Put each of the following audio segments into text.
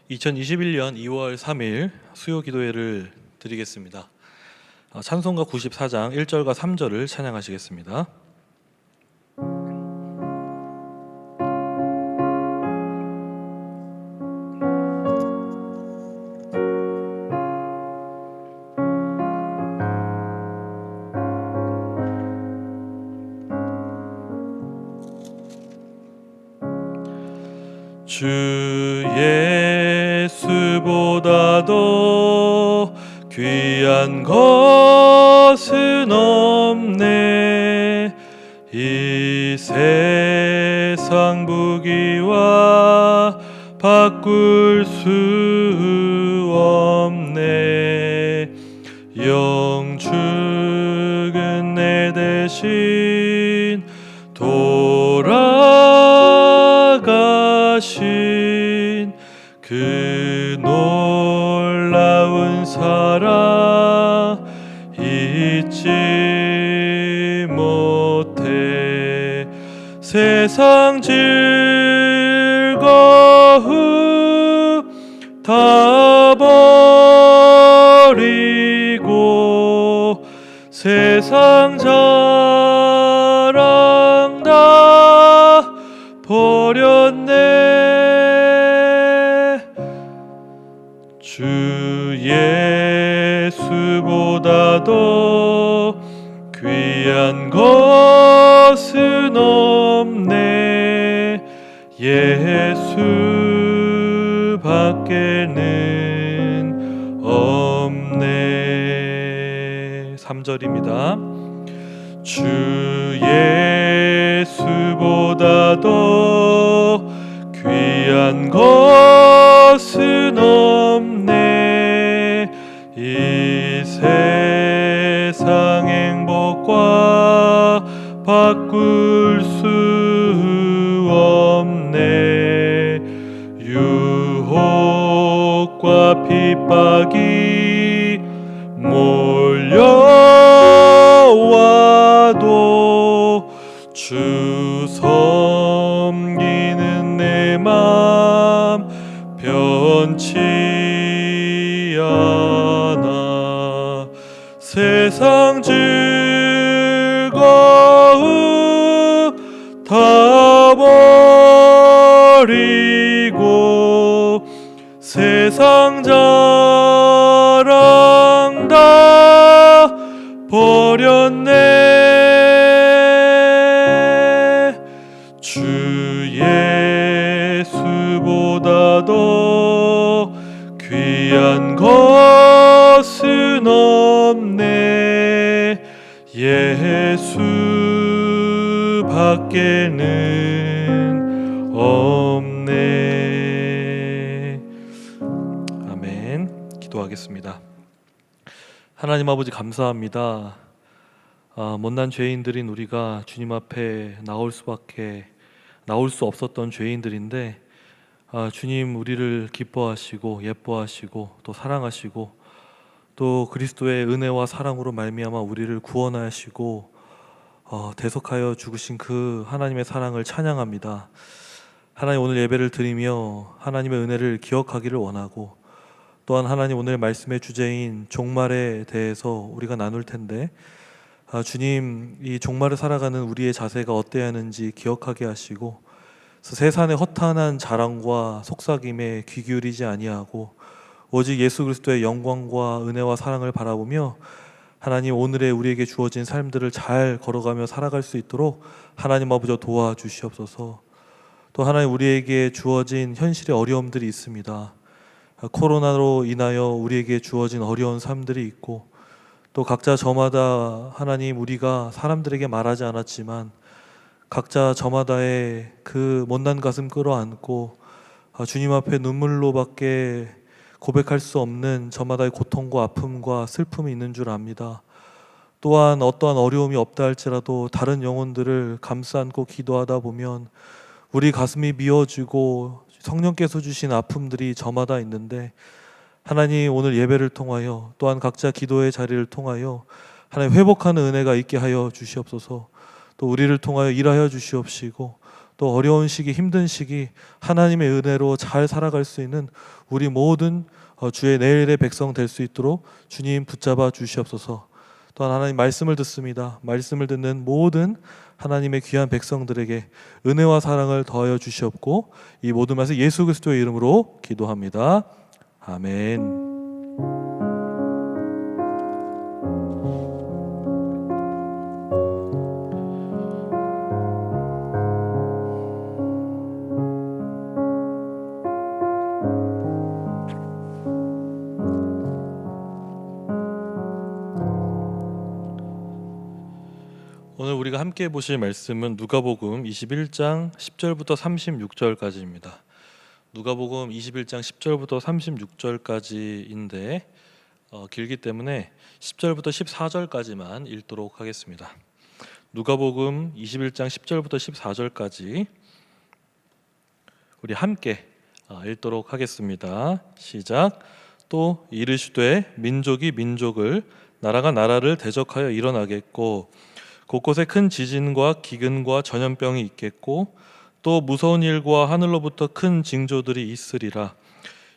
2021년 2월 3일 수요 기도회를 드리겠습니다. 찬송가 94장 1절과 3절을 찬양하시겠습니다. 주 예수보다도 귀한 것은 없네. 이 세상 부귀와 바꿀 수 없네. 영축은 내 대신 돌아가신 그 놀라운 사랑 잊지 못해. 세상 즐거움 다 버리고 세상 자랑 다 버렸네. 주 예수보다도 귀한 것은 없네. 예수밖에는 없네. 3절입니다. 주 예수보다도 귀한 것은 없네. 이 세상 행복과 바꿀 수 없네. 유혹과 핍박이 몰려와도 주 섬기는 내 맘 변치 않아. 세상 즐거움 다 버리고 세상 자랑 다 버렸네. 주 예수보다도 귀한 것은 없네. 예수밖에는 없네. 아멘. 기도하겠습니다. 하나님 아버지 감사합니다. 못난 죄인들인 우리가 주님 앞에 나올 수 없었던 죄인들인데 주님 우리를 기뻐하시고 예뻐하시고 또 사랑하시고 또 그리스도의 은혜와 사랑으로 말미암아 우리를 구원하시고 대속하여 죽으신 그 하나님의 사랑을 찬양합니다. 하나님 오늘 예배를 드리며 하나님의 은혜를 기억하기를 원하고 또한 하나님 오늘 말씀의 주제인 종말에 대해서 우리가 나눌 텐데 주님 이 종말을 살아가는 우리의 자세가 어때야 하는지 기억하게 하시고 세상의 허탄한 자랑과 속삭임에 귀 기울이지 아니하고 오직 예수 그리스도의 영광과 은혜와 사랑을 바라보며 하나님 오늘의 우리에게 주어진 삶들을 잘 걸어가며 살아갈 수 있도록 하나님 아버지 도와주시옵소서. 또 하나님 우리에게 주어진 현실의 어려움들이 있습니다. 코로나로 인하여 우리에게 주어진 어려운 삶들이 있고 또 각자 저마다 하나님 우리가 사람들에게 말하지 않았지만 각자 저마다의 그 못난 가슴 끌어안고 주님 앞에 눈물로밖에 고백할 수 없는 저마다의 고통과 아픔과 슬픔이 있는 줄 압니다. 또한 어떠한 어려움이 없다 할지라도 다른 영혼들을 감싸 안고 기도하다 보면 우리 가슴이 미어지고 성령께서 주신 아픔들이 저마다 있는데 하나님 오늘 예배를 통하여 또한 각자 기도의 자리를 통하여 하나님 회복하는 은혜가 있게 하여 주시옵소서. 또 우리를 통하여 일하여 주시옵시고 또 어려운 시기, 힘든 시기 하나님의 은혜로 잘 살아갈 수 있는 우리 모든 주의 내일의 백성 될 수 있도록 주님 붙잡아 주시옵소서. 또한 하나님 말씀을 듣습니다. 말씀을 듣는 모든 하나님의 귀한 백성들에게 은혜와 사랑을 더하여 주시옵고 이 모든 말씀 예수 그리스도의 이름으로 기도합니다. 아멘. 오늘 우리가 함께 보실 말씀은 누가복음 21장 10절부터 36절까지입니다. 누가복음 21장 10절부터 36절까지인데 길기 때문에 10절부터 14절까지만 읽도록 하겠습니다. 누가복음 21장 10절부터 14절까지 우리 함께 읽도록 하겠습니다. 시작. 또 이르시되 민족이 민족을 나라가 나라를 대적하여 일어나겠고 곳곳에 큰 지진과 기근과 전염병이 있겠고 또 무서운 일과 하늘로부터 큰 징조들이 있으리라.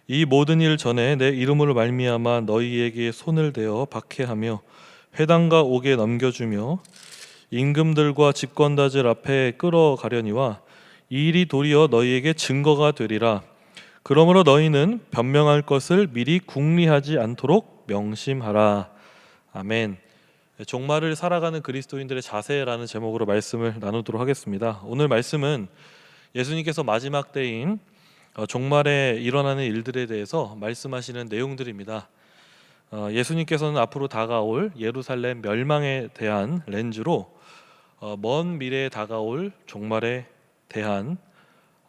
이 모든 일 전에 내 이름으로 말미암아 너희에게 손을 대어 박해하며 회당과 옥에 넘겨주며 임금들과 집권자들 앞에 끌어가려니와 이 일이 도리어 너희에게 증거가 되리라. 그러므로 너희는 변명할 것을 미리 궁리하지 않도록 명심하라. 아멘. 종말을 살아가는 그리스도인들의 자세라는 제목으로 말씀을 나누도록 하겠습니다. 오늘 말씀은 예수님께서 마지막 때인 종말에 일어나는 일들에 대해서 말씀하시는 내용들입니다. 예수님께서는 앞으로 다가올 예루살렘 멸망에 대한 렌즈로 먼 미래에 다가올 종말에 대한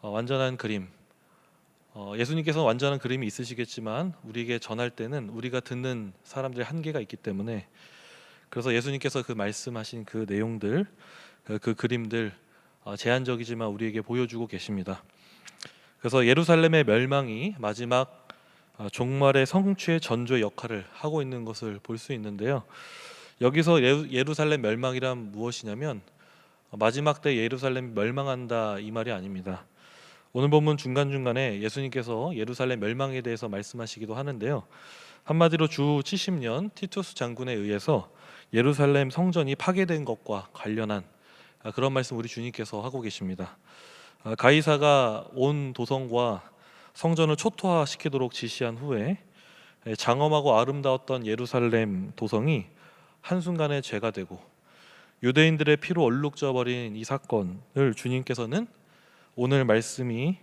완전한 그림, 예수님께서는 완전한 그림이 있으시겠지만 우리에게 전할 때는 우리가 듣는 사람들의 한계가 있기 때문에 그래서 예수님께서 그 말씀하신 그 내용들, 그 그림들 제한적이지만 우리에게 보여주고 계십니다. 그래서 예루살렘의 멸망이 마지막 종말의 성취의 전조의 역할을 하고 있는 것을 볼 수 있는데요. 여기서 예루살렘 멸망이란 무엇이냐면 마지막 때 예루살렘이 멸망한다 이 말이 아닙니다. 오늘 본문 중간중간에 예수님께서 예루살렘 멸망에 대해서 말씀하시기도 하는데요. 한마디로 주 70년 티투스 장군에 의해서 예루살렘 성전이 파괴된 것과 관련한 그런 말씀 우리 주님께서 하고 계십니다. 가이사가 온 도성과 성전을 초토화시키도록 지시한 후에 장엄하고 아름다웠던 예루살렘 도성이 한순간에 죄가 되고 유대인들의 피로 얼룩져 버린 이 사건을 주님께서는 오늘 말씀이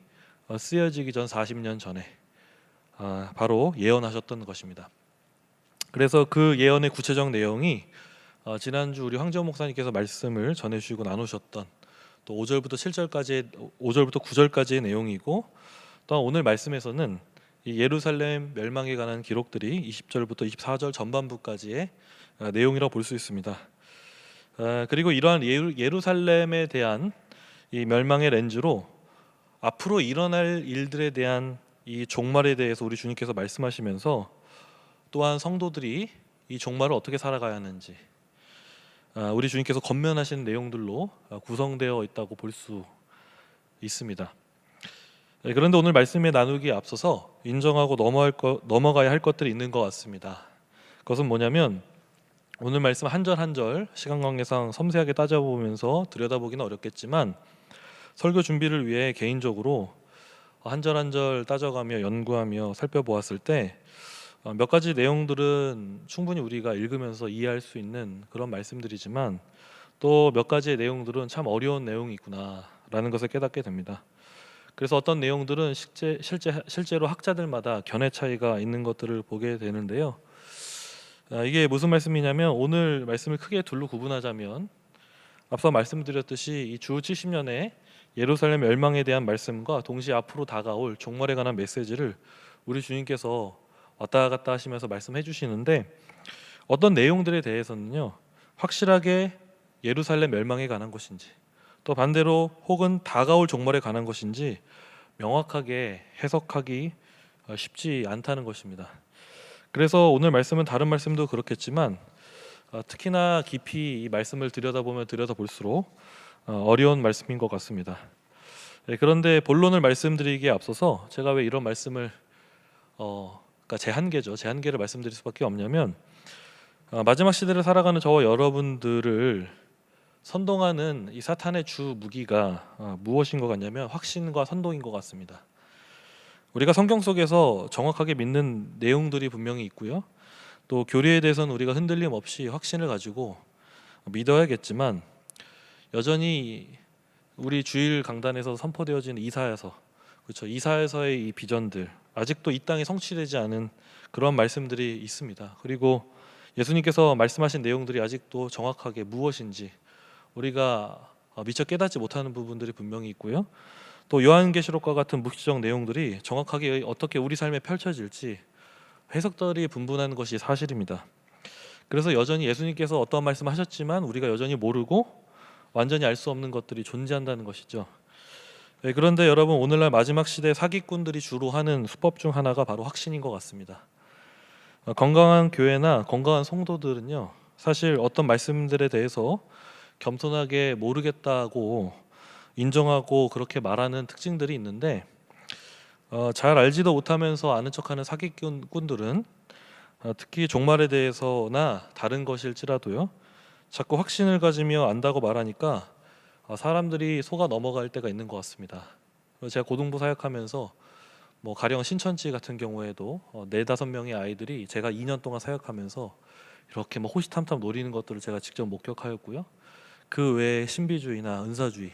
쓰여지기 전 40년 전에 바로 예언하셨던 것입니다. 그래서 그 예언의 구체적 내용이 지난주 우리 황재원 목사님께서 말씀을 전해주시고 나누셨던 또 5절부터 9절까지의 내용이고 또 오늘 말씀에서는 이 예루살렘 멸망에 관한 기록들이 20절부터 24절 전반부까지의 내용이라고 볼 수 있습니다. 그리고 이러한 예루살렘에 대한 이 멸망의 렌즈로 앞으로 일어날 일들에 대한 이 종말에 대해서 우리 주님께서 말씀하시면서 또한 성도들이 이 종말을 어떻게 살아가야 하는지 우리 주님께서 권면하시는 내용들로 구성되어 있다고 볼 수 있습니다. 그런데 오늘 말씀에 나누기에 앞서서 인정하고 넘어가야 할 것들이 있는 것 같습니다. 그것은 뭐냐면 오늘 말씀 한 절 한 절 시간 관계상 섬세하게 따져보면서 들여다보기는 어렵겠지만 설교 준비를 위해 개인적으로 한 절 한 절 따져가며 연구하며 살펴보았을 때 몇 가지 내용들은 충분히 우리가 읽으면서 이해할 수 있는 그런 말씀들이지만 또 몇 가지의 내용들은 참 어려운 내용이 있구나라는 것을 깨닫게 됩니다. 그래서 어떤 내용들은 실제로 학자들마다 견해 차이가 있는 것들을 보게 되는데요. 이게 무슨 말씀이냐면 오늘 말씀을 크게 둘로 구분하자면 앞서 말씀드렸듯이 이 주 70년의 예루살렘 멸망에 대한 말씀과 동시에 앞으로 다가올 종말에 관한 메시지를 우리 주님께서 왔다 갔다 하시면서 말씀해 주시는데 어떤 내용들에 대해서는요 확실하게 예루살렘 멸망에 관한 것인지 또 반대로 혹은 다가올 종말에 관한 것인지 명확하게 해석하기 쉽지 않다는 것입니다. 그래서 오늘 말씀은 다른 말씀도 그렇겠지만 특히나 깊이 이 말씀을 들여다볼수록 어려운 말씀인 것 같습니다. 그런데 본론을 말씀드리기에 앞서서 제가 왜 이런 말씀을 그러니까 제 한계죠. 제 한계를 말씀드릴 수밖에 없냐면 마지막 시대를 살아가는 저와 여러분들을 선동하는 이 사탄의 주 무기가 무엇인 것 같냐면 확신과 선동인 것 같습니다. 우리가 성경 속에서 정확하게 믿는 내용들이 분명히 있고요. 또 교리에 대해서는 우리가 흔들림 없이 확신을 가지고 믿어야겠지만 여전히 우리 주일 강단에서 선포되어지는 이사야서, 그렇죠? 이사야서의 이 비전들 아직도 이 땅에 성취되지 않은 그런 말씀들이 있습니다. 그리고 예수님께서 말씀하신 내용들이 아직도 정확하게 무엇인지 우리가 미처 깨닫지 못하는 부분들이 분명히 있고요. 또 요한계시록과 같은 묵시적 내용들이 정확하게 어떻게 우리 삶에 펼쳐질지 해석들이 분분한 것이 사실입니다. 그래서 여전히 예수님께서 어떠한 말씀하셨지만 우리가 여전히 모르고 완전히 알 수 없는 것들이 존재한다는 것이죠. 그런데 여러분, 오늘날 마지막 시대 사기꾼들이 주로 하는 수법 중 하나가 바로 확신인 것 같습니다. 건강한 교회나 건강한 성도들은요, 사실 어떤 말씀들에 대해서 겸손하게 모르겠다고 인정하고 그렇게 말하는 특징들이 있는데 잘 알지도 못하면서 아는 척하는 사기꾼들은 특히 종말에 대해서나 다른 것일지라도요, 자꾸 확신을 가지며 안다고 말하니까 사람들이 속아 넘어갈 때가 있는 것 같습니다. 제가 고등부 사역하면서 가령 신천지 같은 경우에도 4-5명의 아이들이 제가 2년 동안 사역하면서 이렇게 호시탐탐 노리는 것들을 제가 직접 목격하였고요. 그 외에 신비주의나 은사주의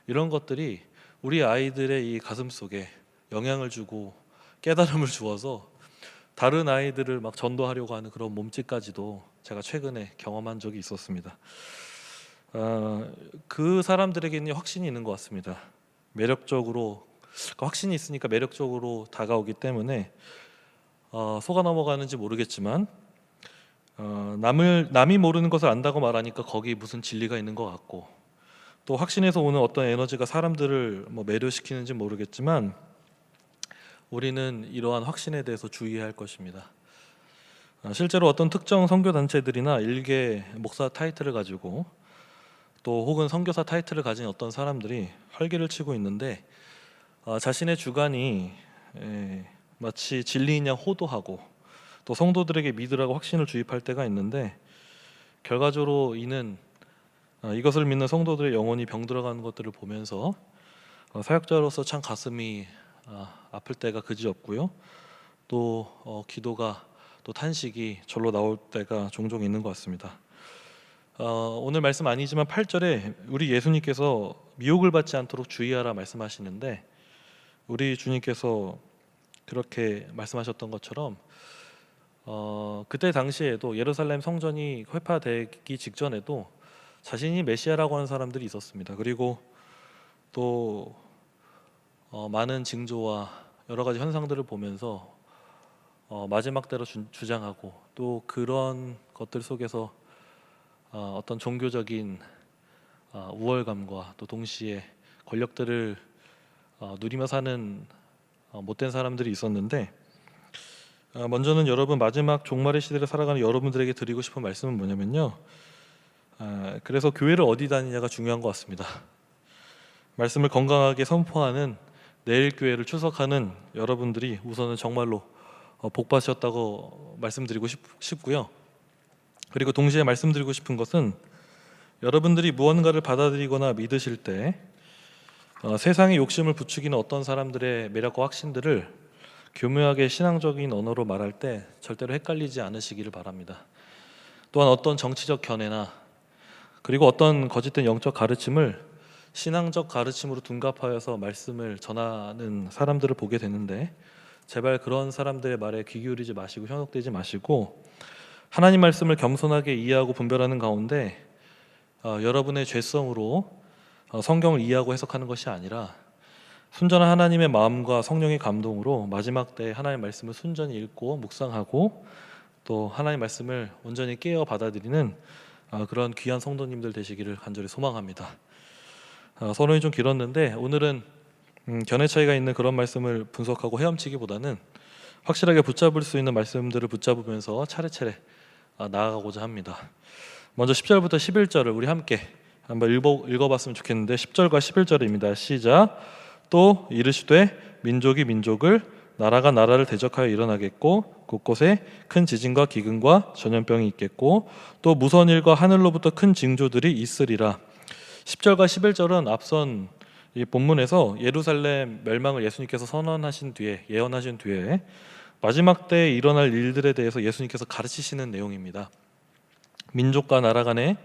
이런 것들이 우리 아이들의 이 가슴 속에 영향을 주고 깨달음을 주어서 다른 아이들을 막 전도하려고 하는 그런 몸짓까지도 제가 최근에 경험한 적이 있었습니다. 그 사람들에게는 확신이 있는 것 같습니다. 매력적으로, 확신이 있으니까 매력적으로 다가오기 때문에 속아 넘어가는지 모르겠지만 남이 모르는 것을 안다고 말하니까 거기 무슨 진리가 있는 것 같고, 또 확신에서 오는 어떤 에너지가 사람들을 매료시키는지 모르겠지만 우리는 이러한 확신에 대해서 주의해야 할 것입니다. 실제로 어떤 특정 선교 단체들이나 일개 목사 타이틀을 가지고 또 혹은 선교사 타이틀을 가진 어떤 사람들이 활개를 치고 있는데 자신의 주관이 마치 진리인 양 호도하고 또 성도들에게 믿으라고 확신을 주입할 때가 있는데, 결과적으로 이는 이것을 믿는 성도들의 영혼이 병들어가는 것들을 보면서 사역자로서 참 가슴이 아플 때가 그지없고요. 또 기도가 또 탄식이 절로 나올 때가 종종 있는 것 같습니다. 오늘 말씀 아니지만 8절에 우리 예수님께서 미혹을 받지 않도록 주의하라 말씀하시는데, 우리 주님께서 그렇게 말씀하셨던 것처럼 그때 당시에도 예루살렘 성전이 회파되기 직전에도 자신이 메시아라고 하는 사람들이 있었습니다. 그리고 또 많은 징조와 여러 가지 현상들을 보면서 마지막 때로 주장하고, 또 그런 것들 속에서 어떤 종교적인 우월감과 또 동시에 권력들을 누리며 사는 못된 사람들이 있었는데, 먼저는 여러분, 마지막 종말의 시대를 살아가는 여러분들에게 드리고 싶은 말씀은 뭐냐면요, 그래서 교회를 어디 다니냐가 중요한 것 같습니다. 말씀을 건강하게 선포하는 내일 교회를 출석하는 여러분들이 우선은 정말로 복 받으셨다고 말씀드리고 싶고요. 그리고 동시에 말씀드리고 싶은 것은 여러분들이 무언가를 받아들이거나 믿으실 때 세상의 욕심을 부추기는 어떤 사람들의 매력과 확신들을 교묘하게 신앙적인 언어로 말할 때 절대로 헷갈리지 않으시기를 바랍니다. 또한 어떤 정치적 견해나 그리고 어떤 거짓된 영적 가르침을 신앙적 가르침으로 둔갑하여서 말씀을 전하는 사람들을 보게 되는데, 제발 그런 사람들의 말에 귀 기울이지 마시고 현혹되지 마시고 하나님 말씀을 겸손하게 이해하고 분별하는 가운데 여러분의 죄성으로 성경을 이해하고 해석하는 것이 아니라 순전한 하나님의 마음과 성령의 감동으로 마지막 때 하나님의 말씀을 순전히 읽고 묵상하고 또 하나님의 말씀을 온전히 깨어 받아들이는 그런 귀한 성도님들 되시기를 간절히 소망합니다. 서론이 좀 길었는데 오늘은 견해 차이가 있는 그런 말씀을 분석하고 헤엄치기보다는 확실하게 붙잡을 수 있는 말씀들을 붙잡으면서 차례차례 나아가고자 합니다. 먼저 10절부터 11절을 우리 함께 한번 읽어봤으면 좋겠는데, 10절과 11절입니다. 시작. 또 이르시되 민족이 민족을 나라가 나라를 대적하여 일어나겠고 곳곳에 큰 지진과 기근과 전염병이 있겠고 또 무서운 일과 하늘로부터 큰 징조들이 있으리라. 10절과 11절은 앞선 이 본문에서 예루살렘 멸망을 예수님께서 선언하신 뒤에 예언하신 뒤에 마지막 때에 일어날 일들에 대해서 예수님께서 가르치시는 내용입니다. 민족과 나라 간에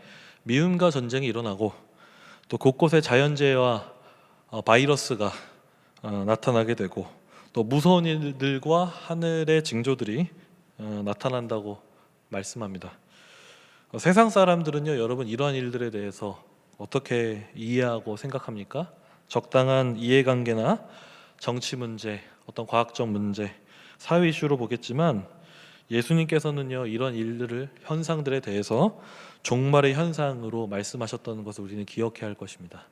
미움과 전쟁이 일어나고 또 곳곳에 자연재해와 바이러스가 나타나게 되고 또 무서운 일들과 하늘의 징조들이 나타난다고 말씀합니다. 세상 사람들은요, 여러분 이러한 일들에 대해서 어떻게 이해하고 생각합니까? 적당한 이해관계나 정치 문제, 어떤 과학적 문제, 사회 이슈로 보겠지만 예수님께서는요 이런 일들을 현상들에 대해서 종말의 현상으로 말씀하셨다는 것을 우리는 기억해야 할 것입니다.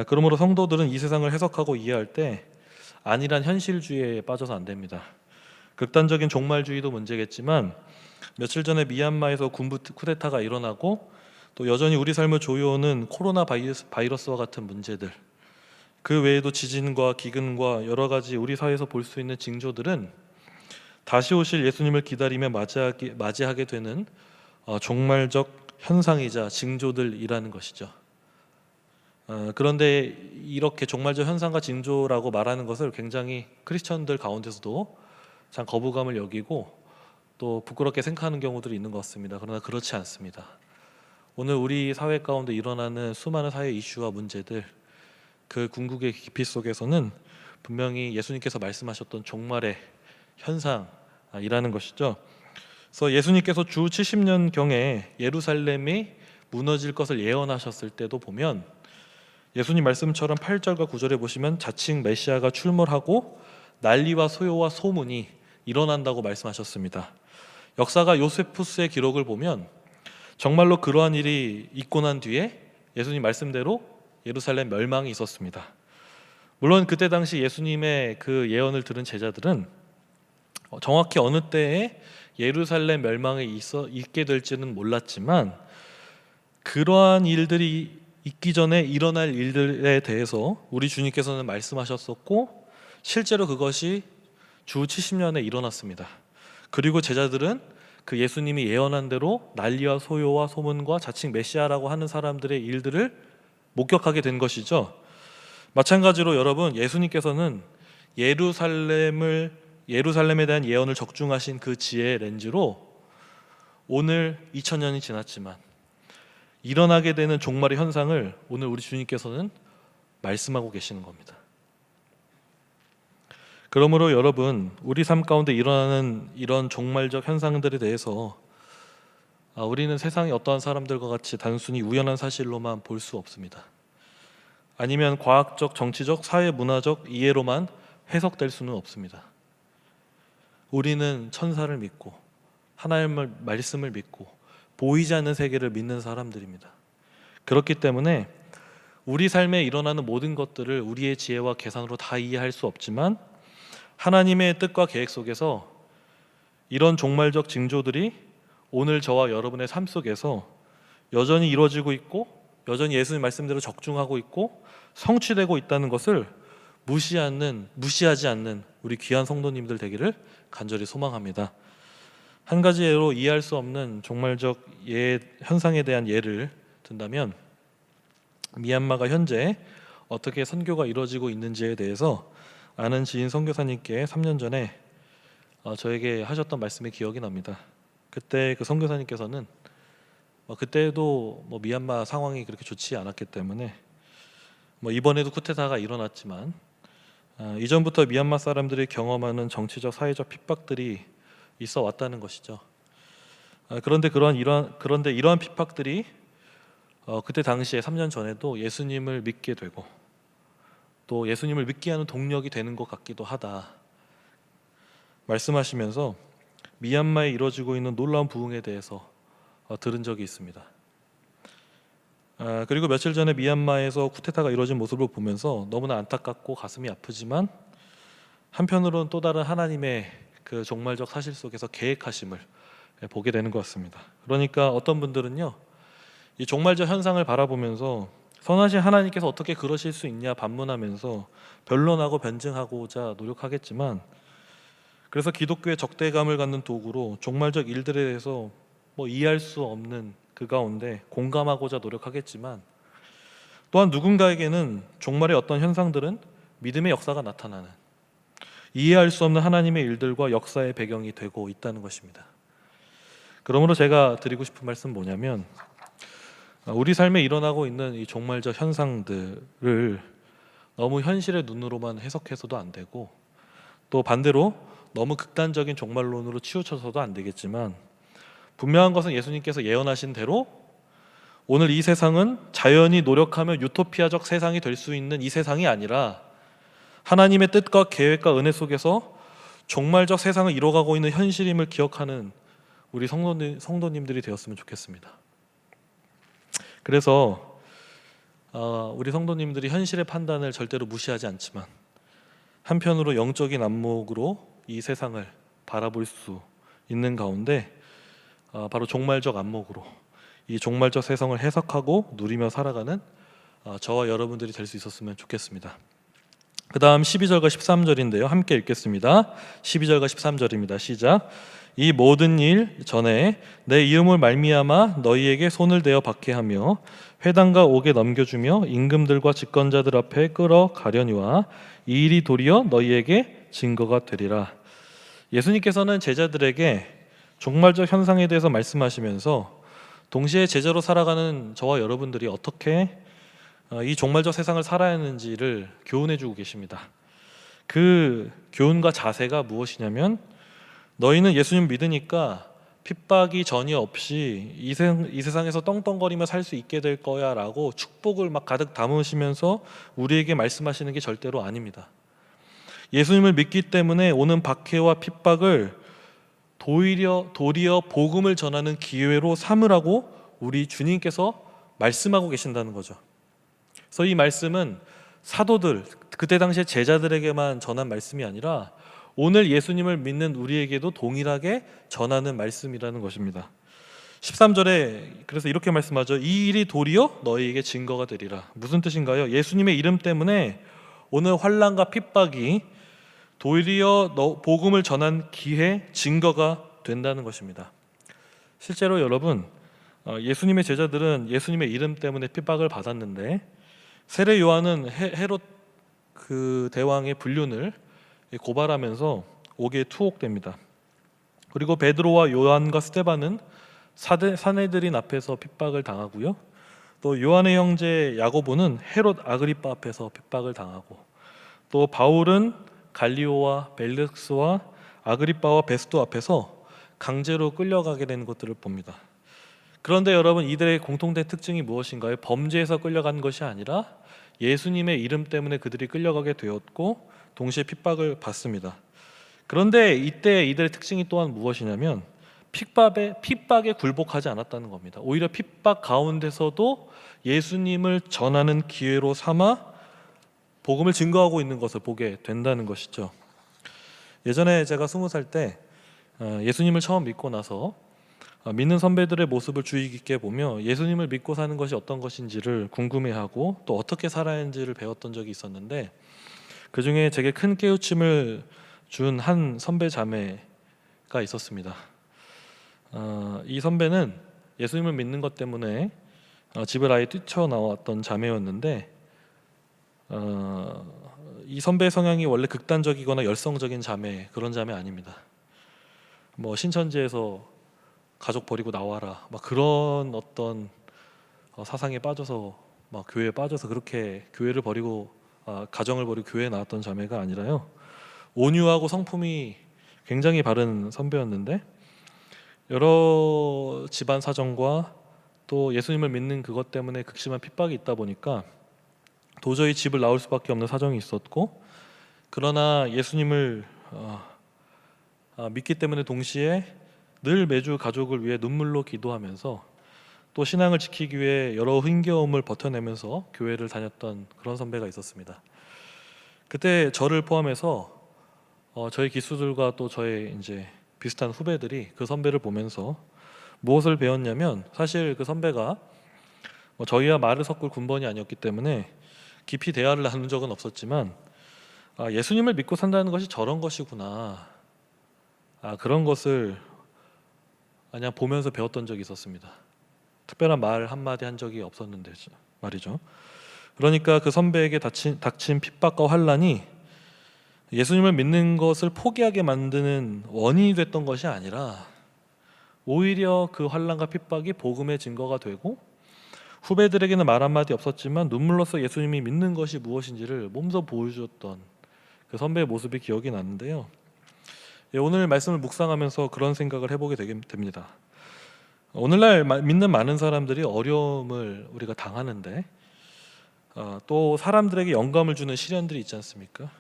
그러므로 성도들은 이 세상을 해석하고 이해할 때 안일한 현실주의에 빠져서 안 됩니다. 극단적인 종말주의도 문제겠지만 며칠 전에 미얀마에서 군부 쿠데타가 일어나고 또 여전히 우리 삶을 조여오는 코로나 바이러스와 같은 문제들, 그 외에도 지진과 기근과 여러 가지 우리 사회에서 볼 수 있는 징조들은 다시 오실 예수님을 기다리며 맞이하게 되는 종말적 현상이자 징조들이라는 것이죠. 그런데 이렇게 종말적 현상과 징조라고 말하는 것을 굉장히 크리스천들 가운데서도 참 거부감을 여기고 또 부끄럽게 생각하는 경우들이 있는 것 같습니다. 그러나 그렇지 않습니다. 오늘 우리 사회 가운데 일어나는 수많은 사회 이슈와 문제들, 그 궁극의 깊이 속에서는 분명히 예수님께서 말씀하셨던 종말의 현상이라는 것이죠. 그래서 예수님께서 주 70년경에 예루살렘이 무너질 것을 예언하셨을 때도 보면 예수님 말씀처럼 8절과 9절에 보시면 자칭 메시아가 출몰하고 난리와 소요와 소문이 일어난다고 말씀하셨습니다. 역사가 요세푸스의 기록을 보면 정말로 그러한 일이 있고 난 뒤에 예수님 말씀대로 예루살렘 멸망이 있었습니다. 물론 그때 당시 예수님의 그 예언을 들은 제자들은 정확히 어느 때에 예루살렘 멸망이 있게 될지는 몰랐지만 그러한 일들이 있기 전에 일어날 일들에 대해서 우리 주님께서는 말씀하셨었고 실제로 그것이 주 70년에 일어났습니다. 그리고 제자들은 그 예수님이 예언한 대로 난리와 소요와 소문과 자칭 메시아라고 하는 사람들의 일들을 목격하게 된 것이죠. 마찬가지로 여러분, 예수님께서는 예루살렘에 대한 예언을 적중하신 그 지혜의 렌즈로 오늘 2000년이 지났지만 일어나게 되는 종말의 현상을 오늘 우리 주님께서는 말씀하고 계시는 겁니다. 그러므로 여러분, 우리 삶 가운데 일어나는 이런 종말적 현상들에 대해서 우리는 세상의 어떠한 사람들과 같이 단순히 우연한 사실로만 볼 수 없습니다. 아니면 과학적, 정치적, 사회 문화적 이해로만 해석될 수는 없습니다. 우리는 천사를 믿고 하나님의 말씀을 믿고 보이지 않는 세계를 믿는 사람들입니다. 그렇기 때문에 우리 삶에 일어나는 모든 것들을 우리의 지혜와 계산으로 다 이해할 수 없지만 하나님의 뜻과 계획 속에서 이런 종말적 징조들이 오늘 저와 여러분의 삶 속에서 여전히 이루어지고 있고 여전히 예수님 말씀대로 적중하고 있고 성취되고 있다는 것을 무시하지 않는 우리 귀한 성도님들 되기를 간절히 소망합니다. 한 가지 예로 이해할 수 없는 종말적 현상에 대한 예를 든다면 미얀마가 현재 어떻게 선교가 이루어지고 있는지에 대해서 아는 지인 선교사님께 3년 전에 저에게 하셨던 말씀이 기억이 납니다. 그때 그 선교사님께서는 그때도 미얀마 상황이 그렇게 좋지 않았기 때문에 이번에도 쿠데타가 일어났지만 이전부터 미얀마 사람들이 경험하는 정치적 사회적 핍박들이 있어 왔다는 것이죠. 그런데 이러한 핍박들이 그때 당시에 3년 전에도 예수님을 믿게 되고 또 예수님을 믿게 하는 동력이 되는 것 같기도 하다 말씀하시면서 미얀마에 이루어지고 있는 놀라운 부흥에 대해서 들은 적이 있습니다. 그리고 며칠 전에 미얀마에서 쿠데타가 이루어진 모습을 보면서 너무나 안타깝고 가슴이 아프지만 한편으로는 또 다른 하나님의 그 종말적 사실 속에서 계획하심을 보게 되는 것 같습니다. 그러니까 어떤 분들은요, 이 종말적 현상을 바라보면서 선하신 하나님께서 어떻게 그러실 수 있냐 반문하면서 변론하고 변증하고자 노력하겠지만, 그래서 기독교의 적대감을 갖는 도구로 종말적 일들에 대해서 이해할 수 없는 그 가운데 공감하고자 노력하겠지만, 또한 누군가에게는 종말의 어떤 현상들은 믿음의 역사가 나타나는, 이해할 수 없는 하나님의 일들과 역사의 배경이 되고 있다는 것입니다. 그러므로 제가 드리고 싶은 말씀은 뭐냐면, 우리 삶에 일어나고 있는 이 종말적 현상들을 너무 현실의 눈으로만 해석해서도 안 되고, 또 반대로 너무 극단적인 종말론으로 치우쳐서도 안 되겠지만, 분명한 것은 예수님께서 예언하신 대로 오늘 이 세상은 자연이 노력하며 유토피아적 세상이 될 수 있는 이 세상이 아니라 하나님의 뜻과 계획과 은혜 속에서 종말적 세상을 이뤄가고 있는 현실임을 기억하는 우리 성도님들이 되었으면 좋겠습니다. 그래서 우리 성도님들이 현실의 판단을 절대로 무시하지 않지만, 한편으로 영적인 안목으로 이 세상을 바라볼 수 있는 가운데 바로 종말적 안목으로 이 종말적 세상을 해석하고 누리며 살아가는 저와 여러분들이 될 수 있었으면 좋겠습니다. 그 다음 12절과 13절인데요, 함께 읽겠습니다. 12절과 13절입니다. 시작. 이 모든 일 전에 내 이름을 말미암아 너희에게 손을 대어 박해하며 회당과 옥에 넘겨주며 임금들과 집권자들 앞에 끌어가려니와 이 일이 도리어 너희에게 증거가 되리라. 예수님께서는 제자들에게 종말적 현상에 대해서 말씀하시면서 동시에 제자로 살아가는 저와 여러분들이 어떻게 이 종말적 세상을 살아야 하는지를 교훈해 주고 계십니다. 그 교훈과 자세가 무엇이냐면, 너희는 예수님 믿으니까 핍박이 전혀 없이 이 세상에서 떵떵거리며 살 수 있게 될 거야 라고 축복을 막 가득 담으시면서 우리에게 말씀하시는 게 절대로 아닙니다. 예수님을 믿기 때문에 오는 박해와 핍박을 도리어 복음을 전하는 기회로 삼으라고 우리 주님께서 말씀하고 계신다는 거죠. 그래서 이 말씀은 사도들, 그때 당시에 제자들에게만 전한 말씀이 아니라 오늘 예수님을 믿는 우리에게도 동일하게 전하는 말씀이라는 것입니다. 13절에 그래서 이렇게 말씀하죠. 이 일이 도리어 너희에게 증거가 되리라. 무슨 뜻인가요? 예수님의 이름 때문에 오늘 환난과 핍박이 도리어 복음을 전한 기회, 증거가 된다는 것입니다. 실제로 여러분, 예수님의 제자들은 예수님의 이름 때문에 핍박을 받았는데, 세례 요한은 헤롯 그 대왕의 불륜을 고발하면서 옥에 투옥됩니다. 그리고 베드로와 요한과 스데반은 사내들인 앞에서 핍박을 당하고요. 또 요한의 형제 야고보는 헤롯 아그리빠 앞에서 핍박을 당하고, 또 바울은 갈리오와 벨릭스와 아그리빠와 베스도 앞에서 강제로 끌려가게 되는 것들을 봅니다. 그런데 여러분, 이들의 공통된 특징이 무엇인가요? 범죄에서 끌려간 것이 아니라 예수님의 이름 때문에 그들이 끌려가게 되었고 동시에 핍박을 받습니다. 그런데 이때 이들의 특징이 또한 무엇이냐면 핍박에 굴복하지 않았다는 겁니다. 오히려 핍박 가운데서도 예수님을 전하는 기회로 삼아 복음을 증거하고 있는 것을 보게 된다는 것이죠. 예전에 제가 20살 때 예수님을 처음 믿고 나서 믿는 선배들의 모습을 주의 깊게 보며 예수님을 믿고 사는 것이 어떤 것인지를 궁금해하고 또 어떻게 살아야 하는지를 배웠던 적이 있었는데, 그 중에 제게 큰 깨우침을 준 한 선배 자매가 있었습니다. 이 선배는 예수님을 믿는 것 때문에 집을 아예 뛰쳐나왔던 자매였는데, 이 선배의 성향이 원래 극단적이거나 열성적인 그런 자매 아닙니다. 신천지에서 가족 버리고 나와라 막 그런 어떤 사상에 빠져서 막 교회에 빠져서 그렇게 교회를 버리고 가정을 버리고 교회에 나왔던 자매가 아니라요, 온유하고 성품이 굉장히 바른 선배였는데, 여러 집안 사정과 또 예수님을 믿는 그것 때문에 극심한 핍박이 있다 보니까 도저히 집을 나올 수밖에 없는 사정이 있었고, 그러나 예수님을 믿기 때문에 동시에 늘 매주 가족을 위해 눈물로 기도하면서 또 신앙을 지키기 위해 여러 힘겨움을 버텨내면서 교회를 다녔던 그런 선배가 있었습니다. 그때 저를 포함해서 저희 기수들과 또 저의 이제 비슷한 후배들이 그 선배를 보면서 무엇을 배웠냐면, 사실 그 선배가 저희와 말을 섞을 군번이 아니었기 때문에 깊이 대화를 나눈 적은 없었지만 예수님을 믿고 산다는 것이 저런 것이구나, 그런 것을 그냥 보면서 배웠던 적이 있었습니다. 특별한 말 한마디 한 적이 없었는데 말이죠. 그러니까 그 선배에게 닥친 핍박과 환난이 예수님을 믿는 것을 포기하게 만드는 원인이 됐던 것이 아니라 오히려 그 환난과 핍박이 복음의 증거가 되고, 후배들에게는 말 한마디 없었지만 눈물로써 예수님이 믿는 것이 무엇인지를 몸소 보여주었던 그 선배의 모습이 기억이 나는데요. 오늘 말씀을 묵상하면서 그런 생각을 해보게 됩니다. 오늘날 믿는 많은 사람들이 어려움을 우리가 당하는데 또 사람들에게 영감을 주는 시련들이 있지 않습니까?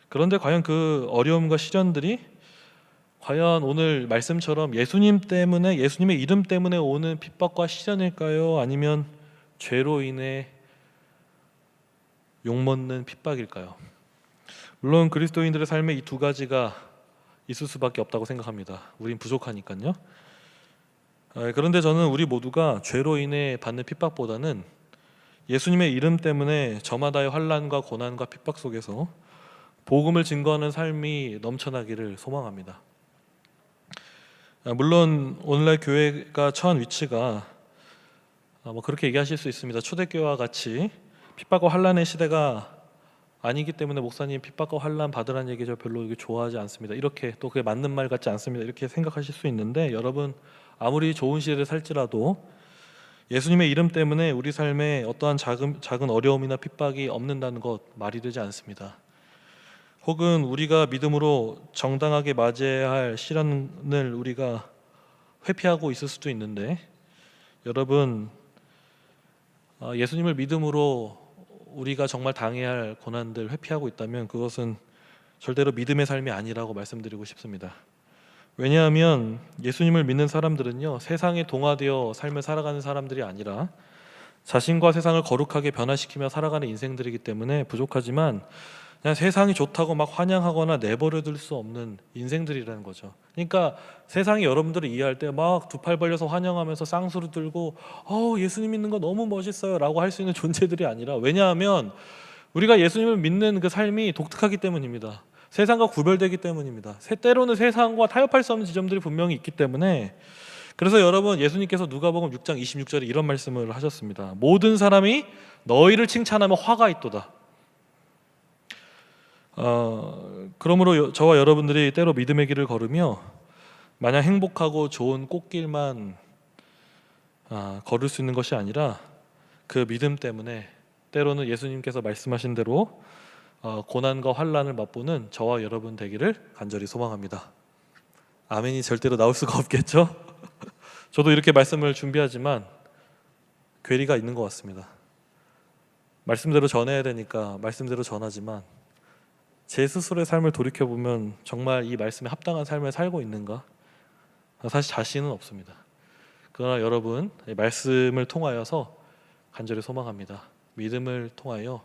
그런데 과연 그 어려움과 시련들이 과연 오늘 말씀처럼 예수님 때문에, 예수님의 이름 때문에 오는 핍박과 시련일까요? 아니면 죄로 인해 욕먹는 핍박일까요? 물론 그리스도인들의 삶에 이 두 가지가 있을 수밖에 없다고 생각합니다. 우린 부족하니까요. 그런데 저는 우리 모두가 죄로 인해 받는 핍박보다는 예수님의 이름 때문에 저마다의 환난과 고난과 핍박 속에서 복음을 증거하는 삶이 넘쳐나기를 소망합니다. 물론 오늘날 교회가 처한 위치가 그렇게 얘기하실 수 있습니다. 초대교회와 같이 핍박과 환난의 시대가 아니기 때문에 목사님 핍박과 환난 받으라는 얘기 저 별로 좋아하지 않습니다. 이렇게, 또 그게 맞는 말 같지 않습니다. 이렇게 생각하실 수 있는데, 여러분 아무리 좋은 시대를 살지라도 예수님의 이름 때문에 우리 삶에 어떠한 작은 어려움이나 핍박이 없는다는 것 말이 되지 않습니다. 혹은 우리가 믿음으로 정당하게 맞이해야 할 시련을 우리가 회피하고 있을 수도 있는데, 여러분 예수님을 믿음으로 우리가 정말 당해야 할 고난들 회피하고 있다면 그것은 절대로 믿음의 삶이 아니라고 말씀드리고 싶습니다. 왜냐하면 예수님을 믿는 사람들은요, 세상에 동화되어 삶을 살아가는 사람들이 아니라 자신과 세상을 거룩하게 변화시키며 살아가는 인생들이기 때문에 부족하지만 그냥 세상이 좋다고 막 환영하거나 내버려둘 수 없는 인생들이라는 거죠. 그러니까 세상이 여러분들을 이해할 때 막 두 팔 벌려서 환영하면서 쌍수를 들고 예수님 믿는 거 너무 멋있어요 라고 할 수 있는 존재들이 아니라, 왜냐하면 우리가 예수님을 믿는 그 삶이 독특하기 때문입니다. 세상과 구별되기 때문입니다. 때로는 세상과 타협할 수 없는 지점들이 분명히 있기 때문에, 그래서 여러분 예수님께서 누가복음 6장 26절에 이런 말씀을 하셨습니다. 모든 사람이 너희를 칭찬하며 화가 있도다. 그러므로 저와 여러분들이 때로 믿음의 길을 걸으며 마냥 행복하고 좋은 꽃길만 걸을 수 있는 것이 아니라 그 믿음 때문에 때로는 예수님께서 말씀하신 대로 고난과 환난을 맛보는 저와 여러분 되기를 간절히 소망합니다. 아멘이 절대로 나올 수가 없겠죠? 저도 이렇게 말씀을 준비하지만 괴리가 있는 것 같습니다. 말씀대로 전해야 되니까 말씀대로 전하지만 제 스스로의 삶을 돌이켜보면 정말 이 말씀에 합당한 삶을 살고 있는가? 사실 자신은 없습니다. 그러나 여러분 말씀을 통하여서 간절히 소망합니다. 믿음을 통하여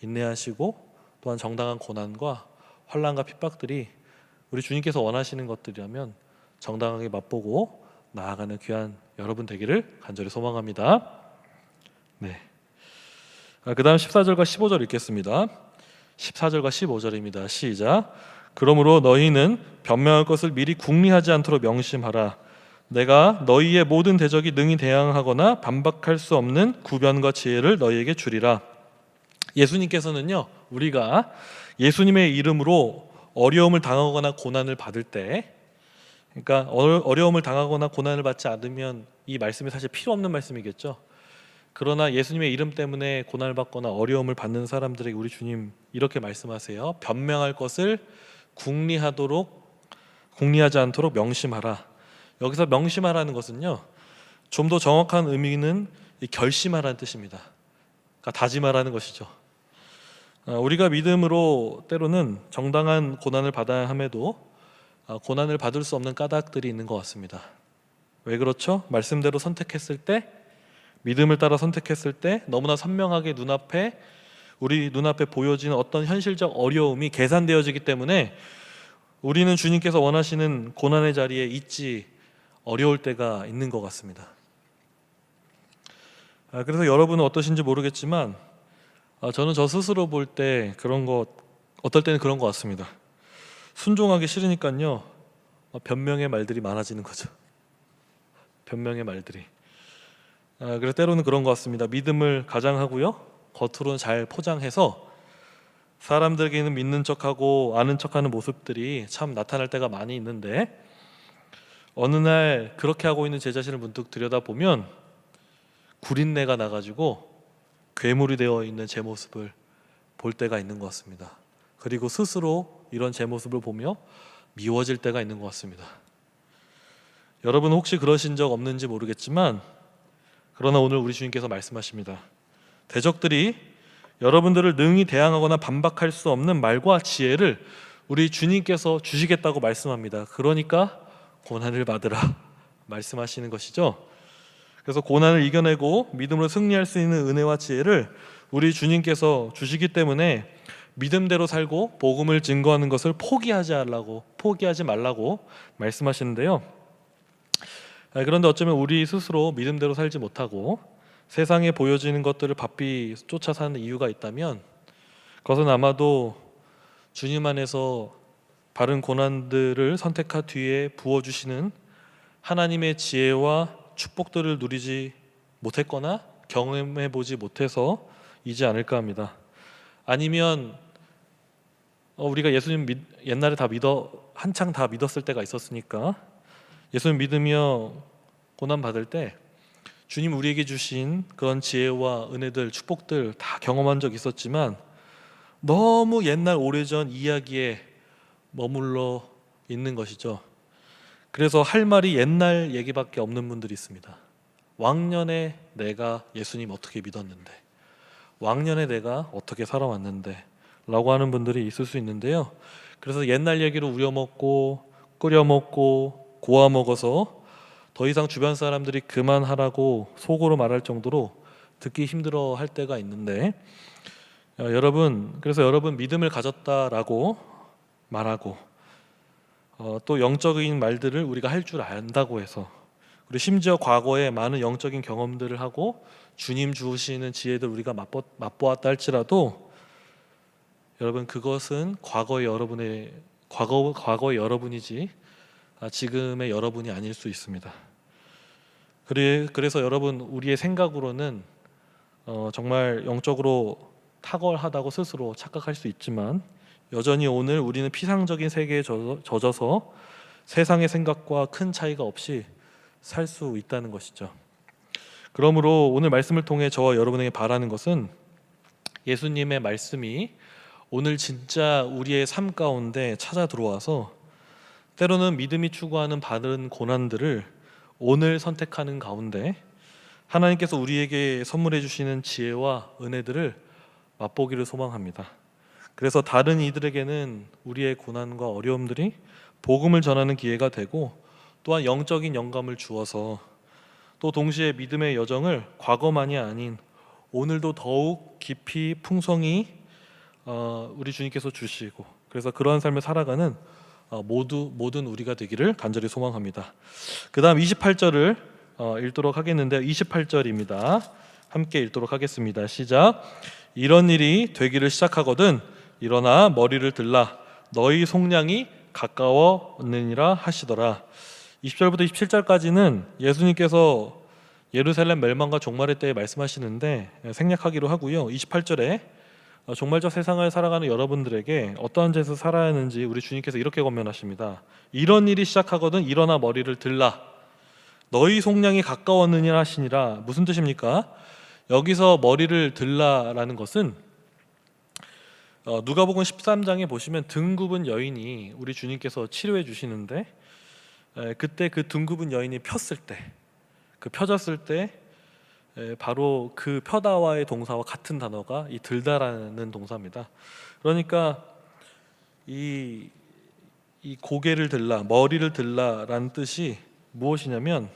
인내하시고 또한 정당한 고난과 환난과 핍박들이 우리 주님께서 원하시는 것들이라면 정당하게 맛보고 나아가는 귀한 여러분 되기를 간절히 소망합니다. 네. 그 다음 14절과 15절 읽겠습니다. 14절과 15절입니다. 시작. 그러므로 너희는 변명할 것을 미리 궁리하지 않도록 명심하라. 내가 너희의 모든 대적이 능히 대항하거나 반박할 수 없는 구변과 지혜를 너희에게 주리라. 예수님께서는요, 우리가 예수님의 이름으로 어려움을 당하거나 고난을 받을 때, 그러니까 어려움을 당하거나 고난을 받지 않으면 이 말씀이 사실 필요 없는 말씀이겠죠. 그러나 예수님의 이름 때문에 고난을 받거나 어려움을 받는 사람들에게 우리 주님 이렇게 말씀하세요. 변명할 것을 궁리하지 않도록 명심하라. 여기서 명심하라는 것은요, 좀 더 정확한 의미는 결심하라는 뜻입니다. 그러니까 다짐하라는 것이죠. 우리가 믿음으로 때로는 정당한 고난을 받아야 함에도 고난을 받을 수 없는 까닭들이 있는 것 같습니다. 왜 그렇죠? 말씀대로 선택했을 때, 믿음을 따라 선택했을 때 너무나 선명하게 우리 눈앞에 보여지는 어떤 현실적 어려움이 계산되어지기 때문에 우리는 주님께서 원하시는 고난의 자리에 있지 어려울 때가 있는 것 같습니다. 그래서 여러분은 어떠신지 모르겠지만 저는 저 스스로 볼 때 어떨 때는 그런 것 같습니다. 순종하기 싫으니까요 변명의 말들이 많아지는 거죠. 변명의 말들이. 그래서 때로는 그런 것 같습니다. 믿음을 가장하고요 겉으로는 잘 포장해서 사람들에게는 믿는 척하고 아는 척하는 모습들이 참 나타날 때가 많이 있는데, 어느 날 그렇게 하고 있는 제 자신을 문득 들여다보면 구린내가 나가지고 괴물이 되어 있는 제 모습을 볼 때가 있는 것 같습니다. 그리고 스스로 이런 제 모습을 보며 미워질 때가 있는 것 같습니다. 여러분 혹시 그러신 적 없는지 모르겠지만, 그러나 오늘 우리 주님께서 말씀하십니다. 대적들이 여러분들을 능히 대항하거나 반박할 수 없는 말과 지혜를 우리 주님께서 주시겠다고 말씀합니다. 그러니까 고난을 받으라 말씀하시는 것이죠. 그래서 고난을 이겨내고 믿음으로 승리할 수 있는 은혜와 지혜를 우리 주님께서 주시기 때문에 믿음대로 살고 복음을 증거하는 것을 포기하지 말라고 말씀하시는데요. 그런데 어쩌면 우리 스스로 믿음대로 살지 못하고 세상에 보여지는 것들을 바삐 쫓아 사는 이유가 있다면, 그것은 아마도 주님 안에서 바른 고난들을 선택한 뒤에 부어주시는 하나님의 지혜와 축복들을 누리지 못했거나 경험해보지 못해서이지 않을까 합니다. 아니면 우리가 예수님 옛날에 한창 다 믿었을 때가 있었으니까 예수님 믿으며 고난 받을 때 주님 우리에게 주신 그런 지혜와 은혜들, 축복들 다 경험한 적 있었지만 너무 옛날 오래전 이야기에 머물러 있는 것이죠. 그래서 할 말이 옛날 얘기밖에 없는 분들이 있습니다. 왕년에 내가 예수님 어떻게 믿었는데, 왕년에 내가 어떻게 살아왔는데 라고 하는 분들이 있을 수 있는데요. 그래서 옛날 얘기를 우려먹고 끓여먹고 고아먹어서 더 이상 주변 사람들이 그만하라고 속으로 말할 정도로 듣기 힘들어 할 때가 있는데, 그래서 여러분 믿음을 가졌다라고 말하고 또 영적인 말들을 우리가 할 줄 안다고 해서, 그리고 심지어 과거에 많은 영적인 경험들을 하고 주님 주시는 지혜들 우리가 맛보았다 할지라도, 여러분 그것은 과거의 여러분이지 지금의 여러분이 아닐 수 있습니다. 그래서 여러분 우리의 생각으로는 정말 영적으로 탁월하다고 스스로 착각할 수 있지만, 여전히 오늘 우리는 피상적인 세계에 젖어서 세상의 생각과 큰 차이가 없이 살 수 있다는 것이죠. 그러므로 오늘 말씀을 통해 저와 여러분에게 바라는 것은, 예수님의 말씀이 오늘 진짜 우리의 삶 가운데 찾아 들어와서 때로는 믿음이 추구하는 바른 고난들을 오늘 선택하는 가운데 하나님께서 우리에게 선물해 주시는 지혜와 은혜들을 맛보기를 소망합니다. 그래서 다른 이들에게는 우리의 고난과 어려움들이 복음을 전하는 기회가 되고, 또한 영적인 영감을 주어서 또 동시에 믿음의 여정을 과거만이 아닌 오늘도 더욱 깊이 풍성히 우리 주님께서 주시고, 그래서 그러한 삶을 살아가는 모든 우리가 되기를 간절히 소망합니다. 그 다음 28절을 읽도록 하겠는데요. 28절입니다. 함께 읽도록 하겠습니다. 시작. 이런 일이 되기를 시작하거든 일어나 머리를 들라 너희 속량이 가까웠느니라 하시더라. 20절부터 27절까지는 예수님께서 예루살렘 멸망과 종말의 때에 말씀하시는데 생략하기로 하고요. 28절에 종말적 세상을 살아가는 여러분들에게 어떠한 죄에서 살아야 하는지 우리 주님께서 이렇게 권면하십니다. 이런 일이 시작하거든 일어나 머리를 들라 너희 속량이 가까웠느니라 하시니라. 무슨 뜻입니까? 여기서 머리를 들라라는 것은 누가복음 13장에 보시면 등 굽은 여인이 우리 주님께서 치료해 주시는데, 그때 그 등 굽은 여인이 펴졌을 때 바로 그 펴다와의 동사와 같은 단어가 이 들다라는 동사입니다. 그러니까 이 고개를 들라, 머리를 들라라는 뜻이 무엇이냐면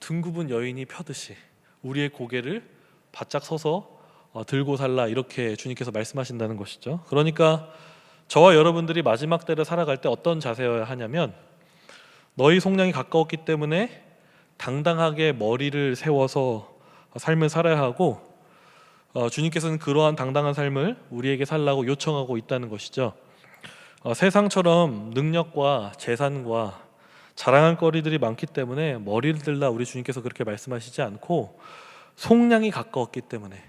등 굽은 여인이 펴듯이 우리의 고개를 바짝 서서 들고 살라, 이렇게 주님께서 말씀하신다는 것이죠. 그러니까 저와 여러분들이 마지막 때를 살아갈 때 어떤 자세여야 하냐면, 너희 속량이 가까웠기 때문에 당당하게 머리를 세워서 삶을 살아야 하고 주님께서는 그러한 당당한 삶을 우리에게 살라고 요청하고 있다는 것이죠. 세상처럼 능력과 재산과 자랑할 거리들이 많기 때문에 머리를 들라 우리 주님께서 그렇게 말씀하시지 않고 속량이 가까웠기 때문에